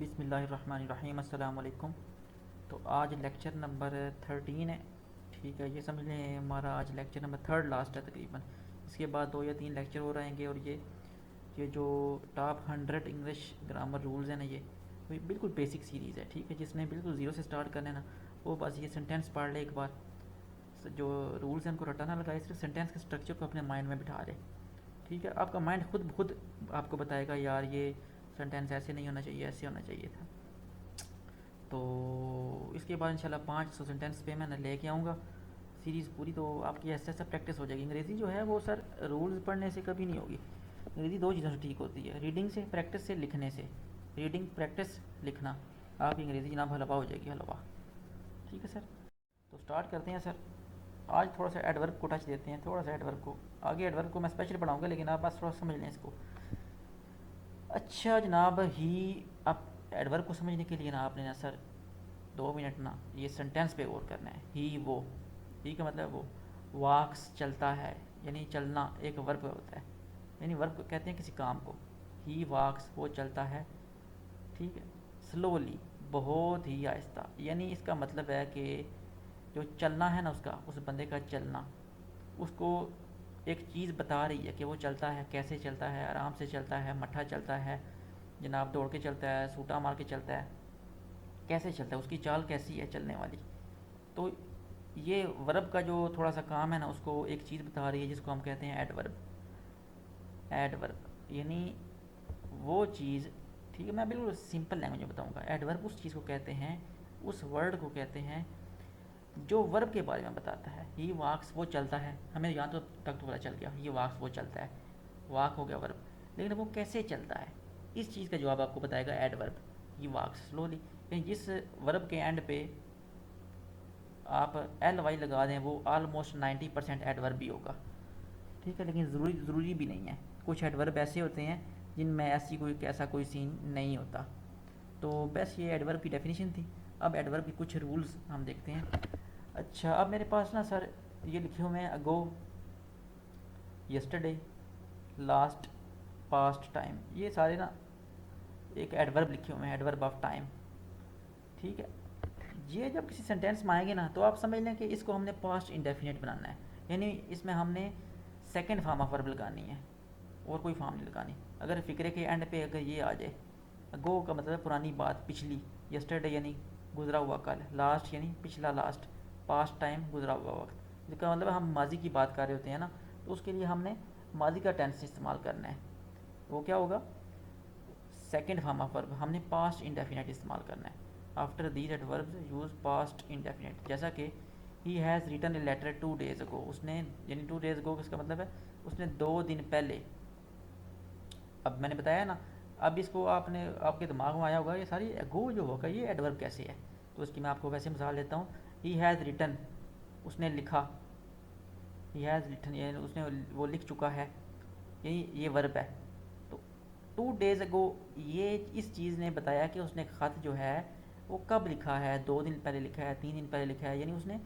बिस्मिल्लाहिर्रहमानिर्रहीम अस्सलाम वालेकुम। तो आज लेक्चर नंबर 13 है। ठीक है, ये समझ लें हमारा आज लेक्चर नंबर थर्ड लास्ट है तकरीबन। इसके बाद 2 या 3 लेक्चर हो रहेंगे और ये जो टॉप 100 इंग्लिश ग्रामर रूल्स हैं ना, ये बिल्कुल बेसिक सीरीज़ है। ठीक है, जिसने बिल्कुल ज़ीरो से स्टार्ट करना है ना, वो बस ये सेंटेंस पढ़ ले एक बार। जो रूल्स हैं उनको रटा ना लगाए, सिर्फ सेंटेंस के स्ट्रक्चर को अपने माइंड में बिठा ले। ठीक है, आपका माइंड खुद खुद आपको बताएगा यार ये सेंटेंस ऐसे नहीं होना चाहिए, ऐसे होना चाहिए था। तो इसके बाद इंशाल्लाह 500 सेंटेंस पे मैं लेके आऊँगा सीरीज़ पूरी। तो आपकी ऐसे ऐसा प्रैक्टिस हो जाएगी। अंग्रेज़ी जो है वो सर रूल्स पढ़ने से कभी नहीं होगी। अंग्रेज़ी 2 चीज़ों से ठीक होती है, रीडिंग से, प्रैक्टिस से, लिखने से। रीडिंग, प्रैक्टिस, लिखना, आपकी अंग्रेज़ी जनाब हलवा हो जाएगी, हलवा। ठीक है सर, तो स्टार्ट करते हैं सर। आज थोड़ा सा एडवर्ब को टच देते हैं, थोड़ा सा एडवर्ब को। आगे एडवर्ब को मैं स्पेशल पढ़ाऊँगा, लेकिन आप बस थोड़ा समझ लें इसको। अच्छा जनाब, ही अब एडवर्ब को समझने के लिए ना आपने ना सर 2 मिनट ना ये सेंटेंस पे गौर करना है। ही वो, ही का मतलब वो, वाक्स चलता है, यानी चलना एक वर्ब होता है, यानी वर्ब कहते हैं किसी काम को। ही वाक्स, वो चलता है। ठीक है, स्लोली, बहुत ही आहिस्ता, यानी इसका मतलब है कि जो चलना है ना उसका, उस बंदे का चलना, उसको एक चीज़ बता रही है कि वो चलता है, कैसे चलता है, आराम से चलता है, मट्ठा चलता है, जनाब दौड़ के चलता है, सूटा मार के चलता है, कैसे चलता है, उसकी चाल कैसी है चलने वाली। तो ये वर्ब का जो थोड़ा सा काम है ना, उसको एक चीज़ बता रही है जिसको हम कहते हैं एडवर्ब। एडवर्ब यानी वो चीज़। ठीक है, मैं बिल्कुल सिंपल लैंग्वेज में बताऊंगा। एडवर्ब उस चीज़ को कहते हैं, उस वर्ड को कहते हैं जो वर्ब के बारे में बताता है। ही वाक्स, वो चलता है, हमें यहाँ तो तक तो पता चल गया, ही वाक्स, वो चलता है, वाक हो गया वर्ब। लेकिन वो कैसे चलता है, इस चीज़ का जवाब आपको बताएगा एडवर्ब। ही वाक्स स्लोली, यानी जिस वर्ब के एंड पे आप एल वाई लगा दें वो ऑलमोस्ट 90% एडवर्ब भी होगा। ठीक है, लेकिन ज़रूरी भी नहीं है। कुछ एडवर्ब ऐसे होते हैं जिनमें ऐसा कोई सीन नहीं होता। तो बस ये एडवर्ब की डेफिनेशन थी। अब एडवर्ब के कुछ रूल्स हम देखते हैं। अच्छा, अब मेरे पास ना सर ये लिखे हुए हैं अगो, यस्टरडे, लास्ट, पास्ट टाइम, ये सारे ना एक एडवर्ब लिखे हुए हैं, एडवर्ब ऑफ टाइम। ठीक है, ये जब किसी सेंटेंस में आएंगे ना तो आप समझ लें कि इसको हमने पास्ट इंडेफिनिट बनाना है, यानी इसमें हमने सेकेंड फॉर्म ऑफ वर्ब लगानी है और कोई फॉर्म नहीं लगानी। अगर फ़िक्रे के एंड पे अगर ये आ जाए, गो का मतलब है पुरानी बात, पिछली, यस्टरडे यानी गुजरा हुआ कल, लास्ट यानी पिछला लास्ट, पास्ट टाइम गुजरा हुआ वक्त। इसका मतलब हम माजी की बात कर रहे होते हैं ना, तो उसके लिए हमने माजी का टेंस इस्तेमाल करना है। वो क्या होगा, सेकेंड फॉर्म ऑफ वर्ब हमने पास्ट इंडेफिनिट इस्तेमाल करना है। After these adverbs use past indefinite, जैसा कि he has written a letter 2 days ago, उसने, यानी 2 days अगो इसका मतलब है उसने 2 दिन पहले। अब मैंने बताया ना, अब इसको आपने आपके दिमाग में आया होगा ये सारी अगो जो होगा ये एडवर्ब कैसे है। तो इसकी मैं आपको वैसे मिसाल देता हूँ। ही हैज़ रिटन, उसने लिखा, ही हैज़ रिटन यानी उसने वो लिख चुका है, ये वर्ब है। तो 2 days अगो, ये इस चीज़ ने बताया कि उसने ख़त जो है वो कब लिखा है, 2 दिन पहले लिखा है, 3 दिन पहले लिखा है, यानी उसने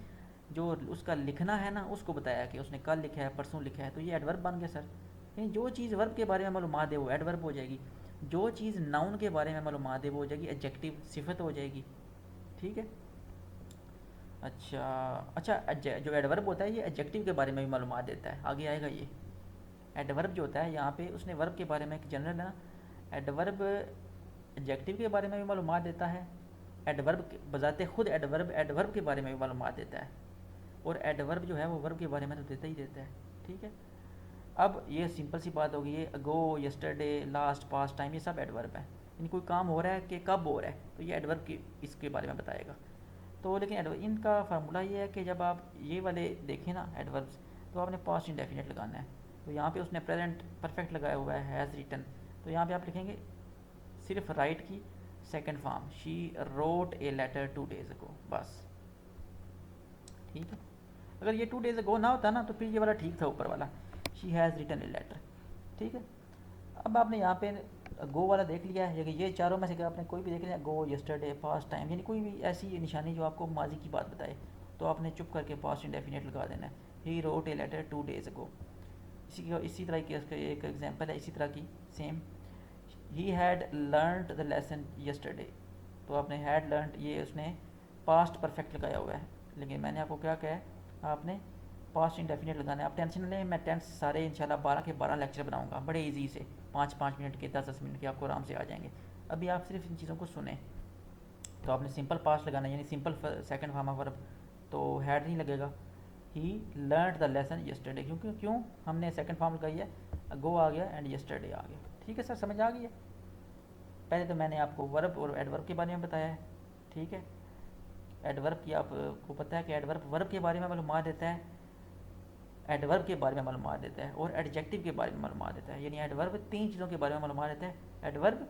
जो उसका लिखना है ना उसको बताया कि उसने कल लिखा है, परसों लिखा है। तो ये एडवर्ब बन गया सर। यानी जो चीज़ वर्ब के बारे में मालूमात है वो एडवर्ब हो जाएगी, जो चीज़ नाउन के बारे में मालूमात है वो हो जाएगी एडजेक्टिव, सिफत हो जाएगी। ठीक है, अच्छा अच्छा, जो एडवर्ब होता है ये एडजेक्टिव के बारे में भी मालूमात देता है, आगे आएगा ये। एडवर्ब जो होता है यहाँ पे उसने वर्ब के बारे में एक जनरल है ना, एडवर्ब एडजेक्टिव के बारे में भी मालूमात देता है। एडवर्ब बजाते खुद एडवर्ब एडवर्ब के बारे में भी मालूमात देता है, और एडवर्ब जो है वो वर्ब के बारे में तो देता ही देता है। ठीक है, अब ये सिंपल सी बात होगी, ये गो, यस्टरडे, लास्ट, पास्ट टाइम, ये सब एडवर्ब है। यानी कोई काम हो रहा है कि कब हो रहा है, तो ये एडवर्ब की इसके बारे में बताएगा। तो लेकिन इनका फार्मूला ये है कि जब आप ये वाले देखें ना एडवर्ब्स, तो आपने पास्ट इंडेफिनिट लगाना है। तो यहाँ पे उसने प्रेजेंट परफेक्ट लगाया हुआ है, हैज़ रिटन, तो यहाँ पे आप लिखेंगे सिर्फ राइट की second form, she wrote a letter 2 days ago, बस। ठीक है, अगर ये 2 days अगो ना होता ना तो फिर ये वाला ठीक था ऊपर वाला, she has written a letter. ठीक है, अब आपने यहाँ पे गो वाला देख लिया है, ये चारों में से आपने कोई भी देख लिया, गो, यस्टरडे, पास्ट टाइम, यानी कोई भी ऐसी निशानी जो आपको माजी की बात बताए, तो आपने चुप करके पास्ट इंडेफिनिट लगा देना है। He wrote a letter 2 days ago. इसी तरह की इसका एक एग्जांपल है, इसी तरह की same, he had learned the lesson yesterday, तो आपने हैड लर्नड ये उसने पास्ट परफेक्ट लगाया हुआ है, लेकिन मैंने आपको क्या कहा है, आपने पास्ट इंडेफिनिट लगाना है। आप टेंशन लें, मैं टेंस सारे इंशाल्लाह 12 के 12 लेक्चर बनाऊंगा बड़े इजी से, 5-5 मिनट के 10-10 मिनट के आपको आराम से आ जाएंगे। अभी आप सिर्फ इन चीज़ों को सुने। तो आपने सिंपल पास्ट लगाना है, यानी simple second form of verb, तो हैड नहीं लगेगा। ही लर्नड द लेसन यस्टरडे, क्योंकि क्यों हमने सेकंड फॉर्म लगाई है, गो आ गया एंड यस्टरडे आ गया। ठीक है सर, समझ आ गई है। पहले तो मैंने आपको वर्ब और एडवर्ब के बारे में बताया है, ठीक है। एडवर्ब की आपको पता है कि एडवर्ब वर्ब के बारे में मालूमात देता है, एडवर्ब के बारे में मालूमात देता है, और एडजेक्टिव के बारे में मालूमात देता है। यानी एडवर्ब 3 चीज़ों के बारे में मालूमात देता है। एडवर्ब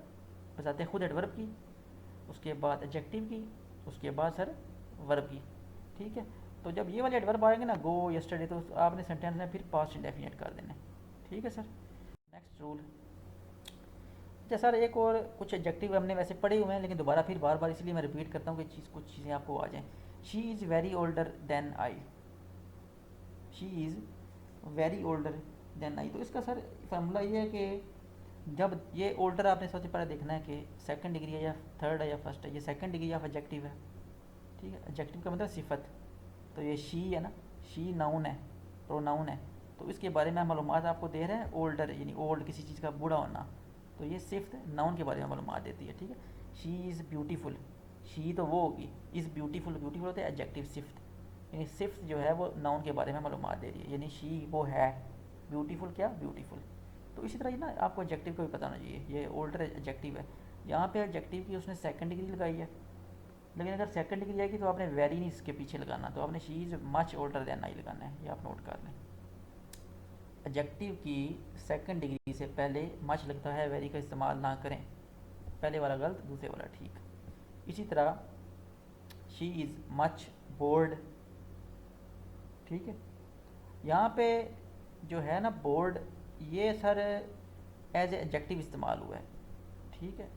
बताते हैं खुद एडवर्ब की, उसके बाद एडजेक्टिव की, उसके बाद सर वर्ब की। ठीक है, तो जब ये वाले एडवर्ब आएंगे ना, गो यस्टरडे, तो आपने सेंटेंस में फिर पास्ट इंडेफिनिट कर देना है। ठीक है सर। नेक्स्ट रूल, अच्छा सर एक और कुछ एडजेक्टिव हमने वैसे पढ़े हुए हैं, लेकिन दोबारा फिर बार बार इसलिए मैं रिपीट करता हूँ कि कुछ चीज़ें आपको आ जाएँ। She is very older than I, she is very older than I, तो इसका सर फार्मूला ये है कि जब ये ओल्डर आपने सबसे पहले देखना है कि सेकंड डिग्री है या थर्ड है या फर्स्ट है। ये सेकंड डिग्री ऑफ एडजेक्टिव है, ठीक है। एडजेक्टिव का मतलब सिफत, तो ये शी है ना, शी नाउन है, प्रोनाउन है, तो इसके बारे में मालूमात आपको दे रहे हैं। ओल्डर यानी ओल्ड, किसी चीज़ का बूढ़ा होना, तो ये सिर्फ नाउन के बारे में मालूमात देती है, ठीक है। शी इज़ ब्यूटीफुल, शी तो वो होगी, इज़ ब्यूटीफुल, ब्यूटीफुल होता है एडजेक्टिव सिफ्त, यानी सिफ्त जो है वो नाउन के बारे में मालूमात दे रही है, यानी शी वो है, ब्यूटीफुल क्या, ब्यूटीफुल। तो इसी तरह ही ना आपको एडजेक्टिव का भी पता होना चाहिए, ये ओल्डर एडजेक्टिव है, यहाँ पे एडजेक्टिव की उसने सेकंड डिग्री लगाई है, लेकिन अगर सेकंड डिग्री आएगी तो आपने वेरी नहीं इसके पीछे लगाना, तो आपने she is much older than I लगाना है, ये आप नोट कर लें। एडजेक्टिव की सेकंड डिग्री से पहले मच लगता है, वेरी का इस्तेमाल ना करें, पहले वाला गलत, दूसरे वाला ठीक। इसी तरह शी इज़ मच बोर्ड, ठीक है। यहाँ पे जो है ना बोर्ड, ये सर एज ए एडजेक्टिव इस्तेमाल हुआ है, ठीक है।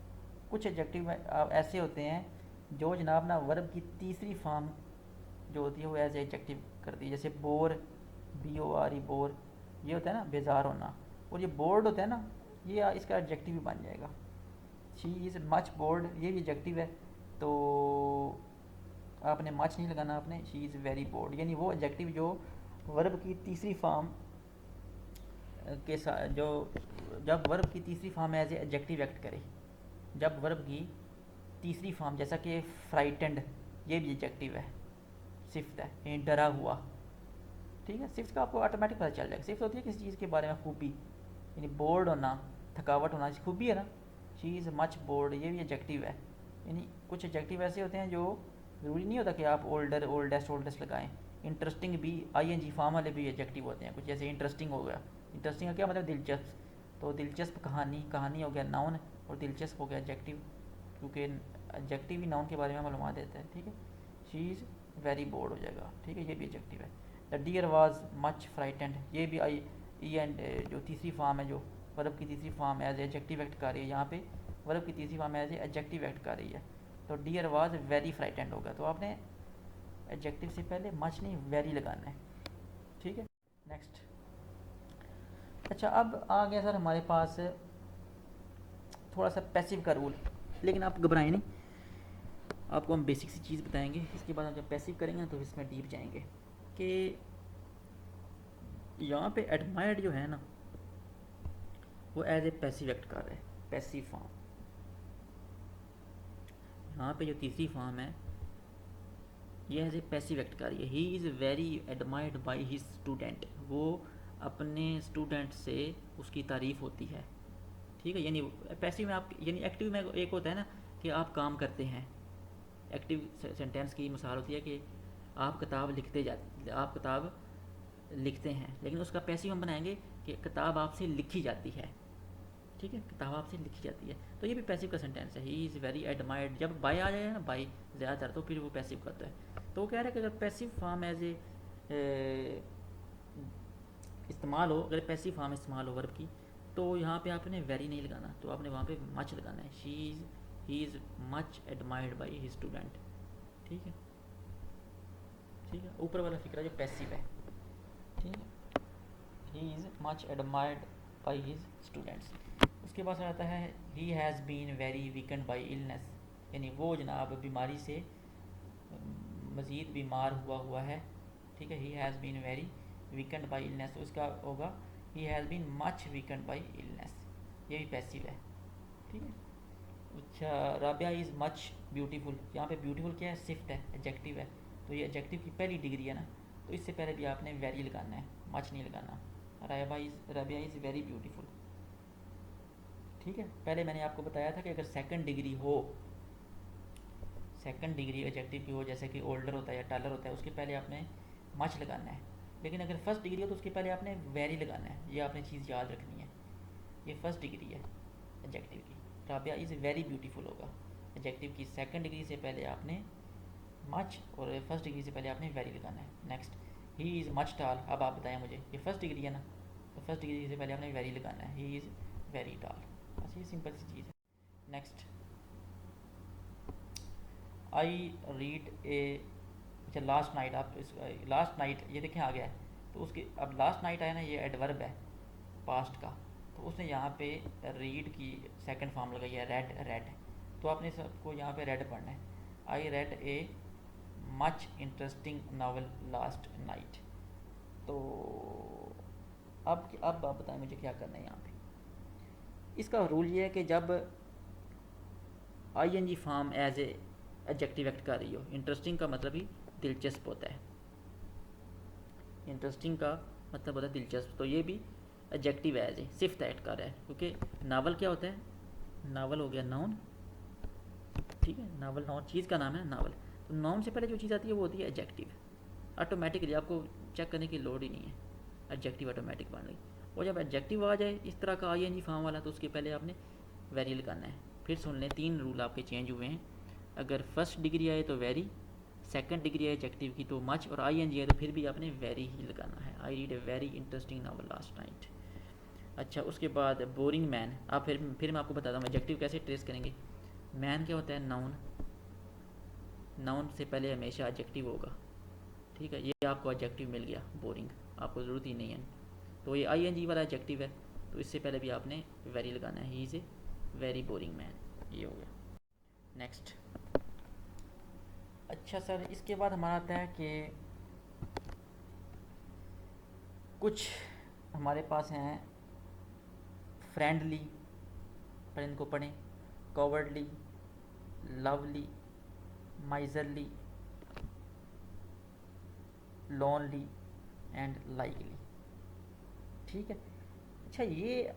कुछ एडजेक्टिव ऐसे होते हैं जो जनाब ना वर्ब की तीसरी फॉर्म जो होती है वो एज ए एडजेक्टिव करती है, जैसे बोर, BORE बोर, ये होता है ना बेजार होना, और ये बोर्ड होता है ना, ये इसका एडजेक्टिव भी बन जाएगा। शी इज़ मच बोर्ड, ये भी एडजेक्टिव है, तो आपने मच नहीं लगाना, आपने शी इज़ वेरी बोर्ड, यानी वो एडजेक्टिव जो वर्ब की तीसरी फॉर्म के साथ, जो जब वर्ब की तीसरी form as a adjective act करे, जब वर्ब की तीसरी फॉर्म, जैसा कि फ्राइटेंड, ये भी एडजेक्टिव है, सिफ्त है, यानी डरा हुआ, ठीक है। सिफ्त का आपको ऑटोमेटिक पता चल जाएगा। सिफ्त होती है किसी चीज़ के बारे में खूबी, यानी बोर्ड होना, थकावट होना, खूबी है ना, शी इज़ मच बोर्ड, ये भी एडजेक्टिव है। यानी कुछ एडजेक्टिव ऐसे होते हैं जो ज़रूरी नहीं होता कि आप ओल्डर, ओल्डेस्ट, ओल्डेस्ट लगाएं। इंटरेस्टिंग भी ING फॉर्म वाले भी एडजेक्टिव होते हैं कुछ, जैसे इंटरेस्टिंग हो गया, इंटरेस्टिंग का क्या मतलब, दिलचस्प, तो दिलचस्प कहानी, कहानी हो गया नाउन, और दिलचस्प हो गया एडजेक्टिव, क्योंकि एडजेक्टिव ही नाउन के बारे में मालूमात देता है, ठीक है। शी इज़ वेरी बोर्ड हो जाएगा, ठीक है, ये भी एडजेक्टिव है। The deer was much frightened, ये भी एंड जो तीसरी फॉर्म है, जो वर्ब की तीसरी फॉर्म एज एडजेक्टिव एक्ट कर रही है, यहाँ पे वर्ब की तीसरी फॉर्म एज एडजेक्टिव एक्ट कर रही है, तो डियर वाज वेरी फ्राइटेंड होगा, तो आपने एडजेक्टिव से पहले मच नहीं वेरी लगाना है, ठीक है। नेक्स्ट, अच्छा अब आ गया सर हमारे पास थोड़ा सा पैसिव का रूल, लेकिन आप घबराएं नहीं, आपको हम बेसिक सी चीज़ बताएंगे, इसके बाद हम जब पैसिव करेंगे तो इसमें डीप जाएंगे कि यहाँ पे एडमायर्ड जो है ना, वो एज ए पैसिव एक्ट कर रहे हैं, पैसिव फॉर्म। यहाँ पे जो तीसरी फॉर्म है ये एज ए पैसिव एक्ट कर रही है। He is very admired by his student, वो अपने स्टूडेंट से उसकी तारीफ़ होती है, ठीक है। यानी पैसिव में आप, यानी एक्टिव में एक होता है ना कि आप काम करते हैं, एक्टिव सेंटेंस की मिसाल होती है कि आप किताब आप किताब लिखते हैं, लेकिन उसका पैसिव हम बनाएंगे कि किताब आपसे लिखी जाती है, ठीक है, किताब आपसे लिखी जाती है, तो ये भी पैसिव का सेंटेंस है। ही इज़ वेरी एडमायर्ड, जब बाय आ जाए ना, बाय ज़्यादातर, तो फिर वो पैसिव करता है। तो वो कह रहा है कि अगर पैसिव फॉर्म एज ए इस्तेमाल हो, अगर पैसिव फॉर्म इस्तेमाल हो वर्ब की, तो यहाँ पे आपने वेरी नहीं लगाना, तो आपने वहाँ पे मच लगाना है। He is much admired by his student, ठीक है, ठीक है। ऊपर वाला फिक्रा जो पैसिव है, ठीक है, he is much admired by his students, उसके बाद आता है he has been very weakened by illness, यानी वो जनाब बीमारी से मज़ीद बीमार हुआ है। ठीक है, he has been very weakened by illness, उसका होगा he has been much weakened by illness, ये भी पैसिव है। ठीक है। अच्छा, राबिया इज़ मच ब्यूटीफुल, यहाँ पे ब्यूटीफुल क्या है, सिफ्ट है, एडजेक्टिव है, तो ये एडजेक्टिव की पहली डिग्री है ना, तो इससे पहले भी आपने वेरी लगाना है, मच नहीं लगाना। Rabia is very beautiful. ठीक है, पहले मैंने आपको बताया था कि अगर सेकंड डिग्री हो, सेकंड डिग्री एडजेक्टिव की हो, जैसे कि ओल्डर होता है या टालर होता है, उसके पहले आपने मच लगाना है। लेकिन अगर फर्स्ट डिग्री हो तो उसके पहले आपने वेरी लगाना है, ये आपने चीज़ याद रखनी है। ये फर्स्ट डिग्री है एडजेक्टिव की, राबिया इज़ वेरी ब्यूटीफुल होगा। एडजेक्टिव की सेकंड डिग्री से पहले आपने मच और फर्स्ट डिग्री से पहले आपने वेरी लगाना है। नेक्स्ट, ही इज़ मच टाल, अब आप बताएं मुझे, ये फर्स्ट डिग्री है ना, तो फर्स्ट डिग्री से पहले आपने वेरी लगाना है, ही इज़ वेरी टाल। बस ये सिंपल सी चीज़ है। नेक्स्ट, आई रीड ए, अच्छा लास्ट नाइट, आप इस लास्ट नाइट ये देखें आ गया है, तो उसके अब लास्ट नाइट आया ना, ये एडवर्ब है पास्ट का, तो उसने यहाँ पे रीड की सेकंड फॉर्म लगाई है, रेड रेड, तो आपने सबको यहाँ पे रेड पढ़ना है। I read a much interesting novel last night. तो अब आप बताएं मुझे क्या करना है यहाँ पे। इसका रूल ये है कि जब I N G form as a adjective act कर रही हो, इंटरेस्टिंग का मतलब ही दिलचस्प होता है, इंटरेस्टिंग का मतलब होता है दिलचस्प, तो ये भी एडजेक्टिव एज ए सिफ्थ एक्ट कर रहा है, क्योंकि नावल क्या होता है, नावल हो गया नाउन। ठीक है, नावल नाउन, चीज़ का नाम है नावल, तो नाउन से पहले जो चीज़ आती है वो होती है एडजेक्टिव, ऑटोमेटिकली, आपको चेक करने की लोड ही नहीं है, एडजेक्टिव ऑटोमेटिक बन गई। और जब एडजेक्टिव आ जाए इस तरह का आई एन जी फॉर्म वाला, तो उसके पहले आपने वेरी लगाना है। फिर सुन लें, 3 रूल आपके चेंज हुए हैं। अगर फर्स्ट डिग्री आए तो वेरी, सेकंड डिग्री आए एडजेक्टिव की तो मच, और आई एन जी आए तो फिर भी आपने वेरी ही लगाना है। I read a very interesting novel last night. अच्छा, उसके बाद बोरिंग मैन, आप फिर मैं आपको बताता हूँ एडजेक्टिव कैसे ट्रेस करेंगे। मैन क्या होता है, नाउन, नाउन से पहले हमेशा एडजेक्टिव होगा। ठीक है, ये आपको एडजेक्टिव मिल गया, बोरिंग आपको ज़रूरत ही नहीं है, तो ये आई एन जी वाला एडजेक्टिव है, तो इससे पहले भी आपने वेरी लगाना है, he is a very boring man, ये हो गया। नेक्स्ट, अच्छा सर, इसके बाद हमारा आता है कि कुछ हमारे पास हैं फ्रेंडली, पर इनको पढ़ें, cowardly, lovely, miserly, lonely and likely. ठीक है, अच्छा ये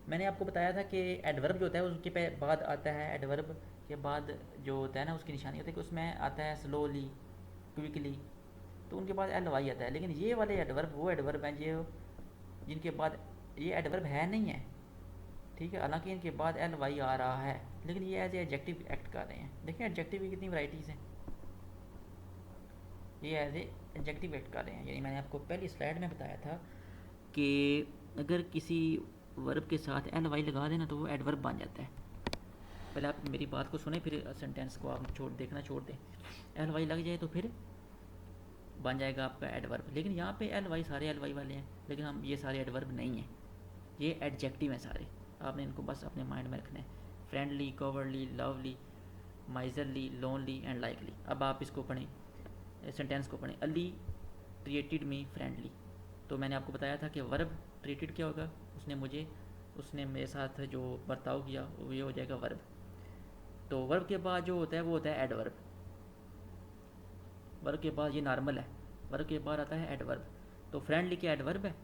मैंने आपको बताया था कि एडवर्ब जो होता है उसके बाद आता है, एडवर्ब के बाद जो होता है ना उसकी निशानी होती है कि उसमें आता है स्लोली, क्विकली, तो उनके बाद एल वाई आता है। लेकिन ये वाले एडवर्ब वो एडवर्ब हैं जो जिनके बाद ये एडवर्ब है नहीं है। ठीक है, हालांकि इनके बाद एल वाई आ रहा है, लेकिन ये एज ए एडजेक्टिव एक्ट कर रहे हैं। देखिए एडजेक्टिव की कितनी वैराइटीज़ हैं, ये एज ए एडजेक्टिव एक्ट कर रहे हैं। यानी मैंने आपको पहली स्लाइड में बताया था कि अगर किसी वर्ब के साथ एल वाई लगा देना तो वो एडवर्ब बन जाता है। पहले आप मेरी बात को सुने, फिर सेंटेंस को आप छोड़ दें। एल वाई लग जाए तो फिर बन जाएगा आपका एडवर्ब। लेकिन यहाँ पे एल वाई, सारे एल वाई वाले हैं, लेकिन हम ये सारे एडवर्ब नहीं हैं, ये एडजेक्टिव हैं सारे। आपने इनको बस अपने माइंड में रखना है, friendly, cowardly, lovely, miserly, lonely and likely. अब आप इसको पढ़ें, सेंटेंस को पढ़ें। अली ट्रीटेड मी फ्रेंडली, तो मैंने आपको बताया था कि वर्ब ट्रीटेड क्या होगा, उसने मेरे साथ जो बर्ताव किया वो ये हो जाएगा वर्ब। तो वर्ब के बाद जो होता है वो होता है एडवर्ब। वर्ब के बाद ये नॉर्मल है, वर्ब के बाद आता है एडवर्ब। तो फ्रेंडली क्या एडवर्ब है,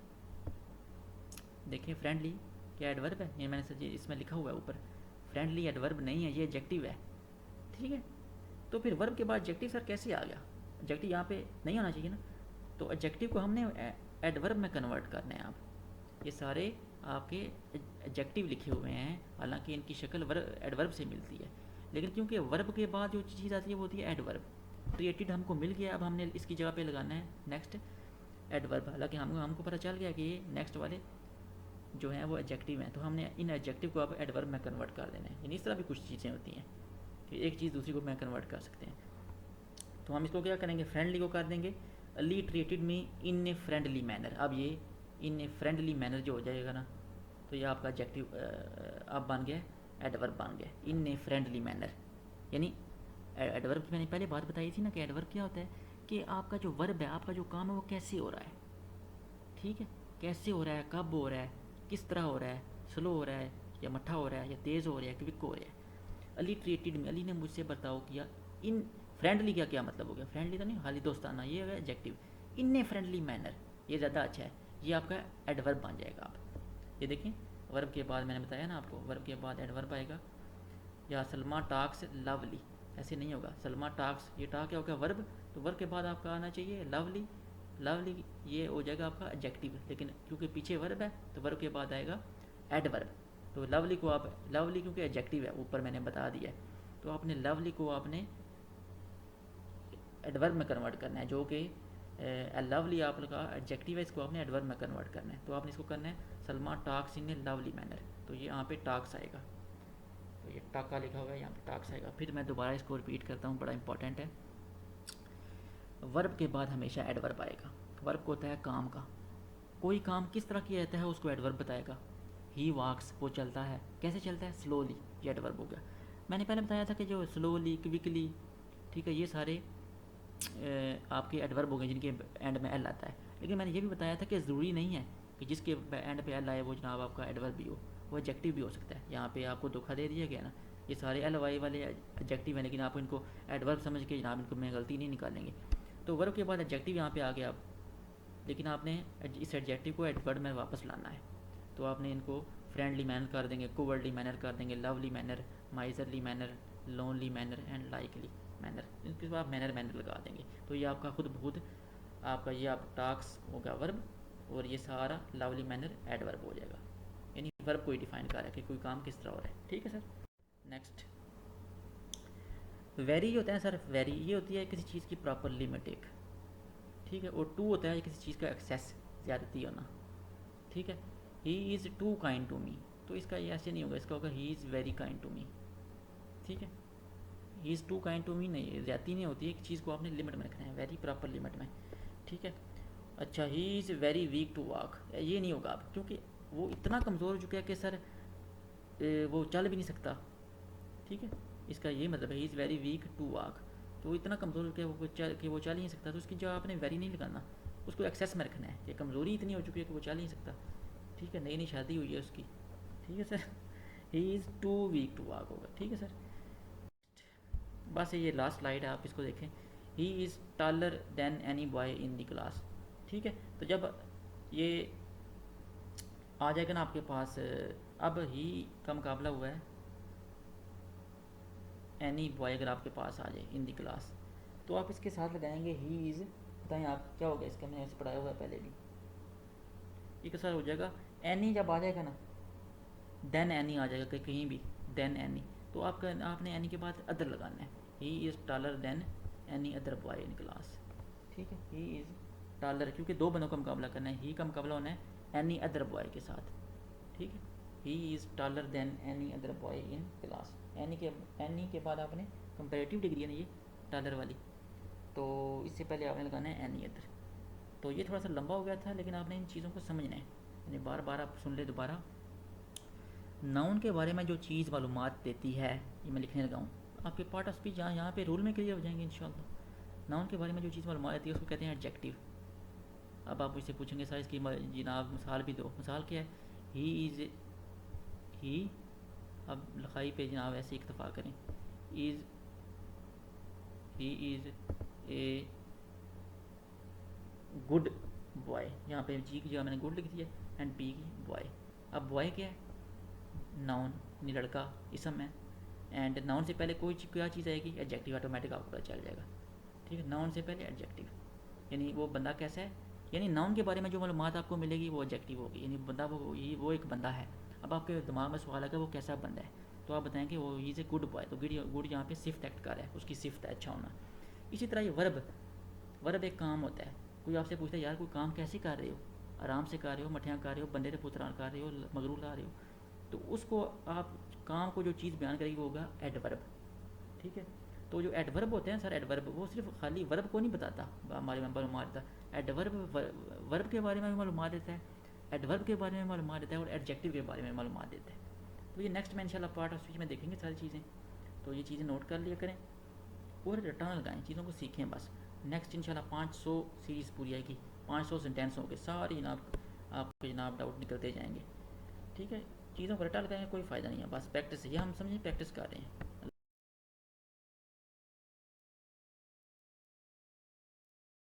देखिए फ्रेंडली क्या एडवर्ब है, ये मैंने सर इसमें लिखा हुआ है ऊपर, फ्रेंडली एडवर्ब नहीं है, ये एडजेक्टिव है। ठीक है, तो फिर वर्ब के बाद एडजेक्टिव सर कैसे आ गया, एडजेक्टिव यहाँ पे नहीं होना चाहिए ना, तो एडजेक्टिव को हमने एडवर्ब में कन्वर्ट करना है। आप ये सारे आपके एडजेक्टिव लिखे हुए हैं, हालांकि इनकी शक्ल एडवर्ब से मिलती है, लेकिन क्योंकि वर्ब के बाद जो चीज़ आती है वो होती है एडवर्ब। क्रिएटेड हमको मिल गया, अब हमने इसकी जगह पे लगाना है नेक्स्ट एडवर्ब। हालांकि हमको पता चल गया कि ये नेक्स्ट वाले जो हैं वो एडजेक्टिव हैं, तो हमने इन एडजेक्टिव को अब एडवर्ब में कन्वर्ट कर देना है। यानी इस तरह भी कुछ चीज़ें होती हैं कि एक चीज़ दूसरी को में कन्वर्ट कर सकते हैं। तो हम इसको क्या करेंगे, फ्रेंडली को कर देंगे Ali treated me in a friendly manner. अब ये इन ए फ्रेंडली मैनर जो हो जाएगा ना, तो ये आपका एडजेक्टिव अब बन गया, एडवर्ब बन गया, इन ए फ्रेंडली मैनर। यानी एडवर्ब की मैंने पहले बात बताई थी ना कि एडवर्ब क्या होता है कि आपका जो वर्ब है, आपका जो काम है वो कैसे हो रहा है, ठीक है, कैसे हो रहा है, कब हो रहा है, किस तरह हो रहा है, स्लो हो रहा है या मट्ठा हो रहा है या तेज़ हो रहा है, क्विक हो रहा है। अली ट्रीटेड मी, अली ने मुझसे बर्ताव किया। इन फ्रेंडली का क्या मतलब हो गया, फ्रेंडली तो नहीं, खाली दोस्ताना, ये है adjective. In a friendly manner, ये ज़्यादा अच्छा है, ये आपका एडवर्ब बन जाएगा। आप ये देखें, वर्ब के बाद मैंने बताया ना आपको, वर्ब के बाद एडवर्ब आएगा। या सलमा टाक्स लवली, ऐसे नहीं होगा, सलमा टाक्स, ये टाक क्या होगा, वर्ब, तो वर्ब के बाद आपका आना चाहिए लवली। लवली ये हो जाएगा आपका एडजेक्टिव, लेकिन क्योंकि पीछे वर्ब है तो वर्ब के बाद आएगा एडवर्ब। तो लवली को आप, लवली क्योंकि एडजेक्टिव है, ऊपर मैंने बता दिया है, तो आपने लवली को आपने एडवर्ब में कन्वर्ट करना है, जो कि लवली आपका एडजेक्टिव है, इसको आपने एडवर्ब में कन्वर्ट करना है। तो आपने इसको करना है सलमा टाक्स इन ए लवली मैनर, तो ये यहाँ पे टाक्स आएगा, तो ये टाका लिखा हुआ है, यहाँ पे टाक्स आएगा। फिर मैं दोबारा इसको रिपीट करता हूँ, बड़ा इंपॉर्टेंट है। वर्ब के बाद हमेशा एडवर्ब आएगा। वर्ब को होता है काम का, कोई काम किस तरह किया जाता है उसको एडवर्ब बताएगा। ही वॉक्स, वो चलता है, कैसे चलता है, स्लोली, ये एडवर्ब हो गया। मैंने पहले बताया था कि जो स्लोली, क्विकली, ठीक है, ये सारे आपके एडवर्ब हो गए जिनके एंड में एल आता है। लेकिन मैंने ये भी बताया था कि ज़रूरी नहीं है कि जिसके एंड पे एल आए वो जनाब आपका एडवर्ब भी हो, वो एडजेक्टिव भी हो सकता है। यहाँ पे आपको धोखा दे दिया गया ना, ये सारे एल वाई वाले एडजेक्टिव हैं, लेकिन आप इनको एडवर्ब समझ के जनाब इनको में गलती नहीं निकालेंगे। तो वर्ब के बाद एडजेक्टिव यहाँ पे आ गया आप, लेकिन आपने इस एडजेक्टिव को एडवर्ब में वापस लाना है। तो आपने इनको फ्रेंडली मैनर कर देंगे, कोवर्डली मैनर कर देंगे, lovely manner, miserly manner, lonely manner and likely manner, इनके बाद मैनर मैनर लगा देंगे। तो ये आपका खुद बहुत आपका ये आप टास्क होगा वर्ब, और ये सारा लवली मैनर एडवर्ब हो जाएगा। यानी वर्ब को ही डिफाइन कर रहा है कि कोई काम किस तरह हो रहा है, ठीक है सर। नेक्स्ट वेरी होता है सर, वेरी ये होती है किसी चीज़ की प्रॉपर लिमिट एक, ठीक है, और टू होता है किसी चीज़ का एक्सेस, ज़्यादती होना, ठीक है। He is too kind to me, तो इसका ये ऐसे नहीं होगा, इसका होगा he is very kind to me, ठीक है। He is too kind to me नहीं, ज़्यादती नहीं होती है, एक चीज़ को आपने लिमिट में रखना है, वेरी प्रॉपर लिमिट में, ठीक है। अच्छा, he is very weak to walk, ये नहीं होगा आप, क्योंकि वो इतना कमज़ोर हो चुका है कि सर वो चल भी नहीं सकता, ठीक है। इसका ये मतलब है he is very weak to walk, तो वो इतना कमज़ोर हो गया कि वो चल ही नहीं सकता, तो उसकी जगह आपने वेरी नहीं लगाना, उसको एक्सेस में रखना है कि कमज़ोरी इतनी हो चुकी है कि वो चल ही नहीं सकता, ठीक है, नई नई शादी हुई है उसकी, ठीक है sir. He is too weak to walk होगा, ठीक है सर। बस ये लास्ट स्लाइड है, आप इसको देखें। He is taller than any boy in the class, ठीक है। तो जब ये आ जाएगा ना आपके पास, अब ही का मुकाबला हुआ है एनी बॉय, अगर आपके पास आ जाए इन द क्लास, तो आप इसके साथ लगाएंगे ही इज़, बताएं आप क्या होगा इसका, मैंने ऐसे पढ़ाया हुआ है पहले भी, ये के साथ हो जाएगा एनी, जब आ जाएगा ना देन एनी आ जाएगा कहीं भी, देन एनी, तो आपने एनी के बाद अदर लगाना है, he is taller than any other boy in class, ठीक है। ही इज़ टॉलर, क्योंकि दो बंदों का मुकाबला करना है, ही का मुकाबला होना है एनी अदर बॉय के साथ, ठीक है। He is taller than any other boy in class, any के बाद आपने कंपेरेटिव डिग्री है ना ये टॉलर वाली, तो इससे पहले आपने लगाना है एनी अदर। तो ये थोड़ा सा लंबा हो गया था, लेकिन आपने इन चीज़ों को समझना है, यानी बार बार आप सुन ले दोबारा। नाउन के बारे में जो चीज़ मालूमात देती है, ये मैं लिखने लगा हूँ, आपके पार्ट ऑफ स्पीच यहाँ पे रूल में क्लियर हो जाएंगे इंशाल्लाह। नाउन के बारे में जो चीज़ मालूमात देती है उसको कहते हैं एडजेक्टिव। अब आप मुझसे पूछेंगे सर इसकी जनाब मिसाल भी दो, मिसाल क्या है, ही इज़, ही, अब लिखाई पे जनाब ऐसे इक्तफा करें, is, he is a good boy, यहाँ पे जी की जगह मैंने गुड लिख दिया, एंड बी की बॉय। अब बॉय क्या है, नाउन, यानी लड़का, इसम है, एंड नाउन से पहले कोई क्या चीज़ आएगी, एडजेक्टिव, ऑटोमेटिक आपको पता चल जाएगा, ठीक है। नाउन से पहले एडजेक्टिव, यानी वो बंदा कैसा है, यानी नाउन के बारे में जो मालूमात आपको मिलेगी वो एडजेक्टिव होगी, यानी बंदा वो एक बंदा है। अब आपके दिमाग में सवाल आएगा वो कैसा बंदा है, तो आप बताएं कि वो इज़ ए गुड बॉय, तो गुड यहाँ पे सिफ्त एक्ट कर रहा है, उसकी सिफ्त है अच्छा होना। इसी तरह ये वर्ब, वर्ब एक काम होता है। कोई आपसे पूछता है यार कोई काम कैसे कर रहे हो, आराम से कर रहे हो, मठियाँ कर रहे हो, बंदे से पुत्रान कर रहे हो, मगरू ला रहे हो, तो उसको आप काम को जो चीज़ बयान करेगी वो होगा एडवर्ब, ठीक है। तो जो एडवर्ब होते हैं सर, एडवर्ब वो सिर्फ खाली वर्ब को नहीं बताता, हमारे में मालूम देता, एडवर्ब वर्ब के बारे में भी मालूम देता है। एडवर्ब के बारे में मालूमात देता है और एडजेक्टिव के बारे में मालूमात देता है। तो ये नेक्स्ट में इंशाल्लाह पार्ट ऑफ स्पीच में देखेंगे सारी चीज़ें, तो ये चीज़ें नोट कर लिया करें और रिटर्न लगाएं, चीज़ों को सीखें बस। नेक्स्ट इंशाल्लाह 500 सीरीज़ पूरी आएगी, 500 सेंटेंस होंगे सारी जनाब, आपके जनाब डाउट निकलते जाएंगे। ठीक है, चीज़ों को रटा लगाएंगे, कोई फ़ायदा नहीं है, बस प्रैक्टिस, ये हम समझें प्रैक्टिस कर रहे हैं।